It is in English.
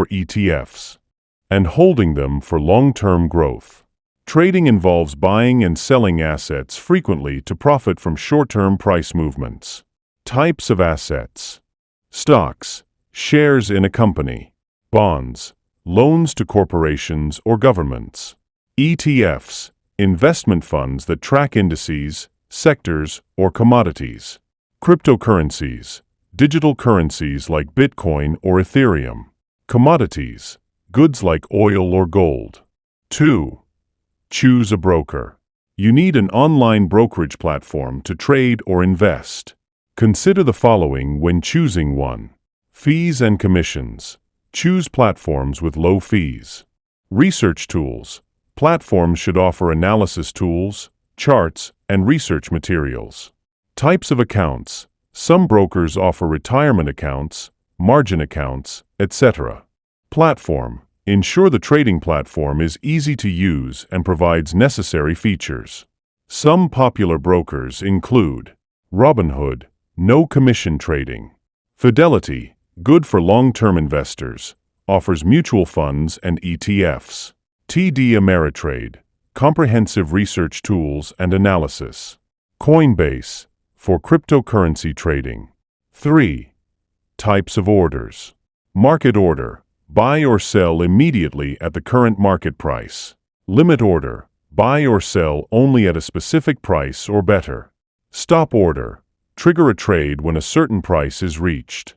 or ETFs, and holding them for long-term growth. Trading involves buying and selling assets frequently to profit from short-term price movements. Types of assets: stocks, shares in a company; bonds, loans to corporations or governments; ETFs, investment funds that track indices, sectors, or commodities; cryptocurrencies, digital currencies like Bitcoin or Ethereum; commodities, goods like oil or gold. 2. Choose a broker. You need an online brokerage platform to trade or invest. Consider the following when choosing one. Fees and commissions. Choose platforms with low fees. Research tools. Platforms should offer analysis tools, charts, and research materials. Types of accounts. Some brokers offer retirement accounts, margin accounts, etc. Platform. Ensure the trading platform is easy to use and provides necessary features. Some popular brokers include Robinhood, no commission trading; Fidelity, good for long-term investors, offers mutual funds and ETFs; TD Ameritrade, comprehensive research tools and analysis; Coinbase, for cryptocurrency trading. 3. Types of orders. Market order. Buy or sell immediately at the current market price. Limit order. Buy or sell only at a specific price or better. Stop order. Trigger a trade when a certain price is reached.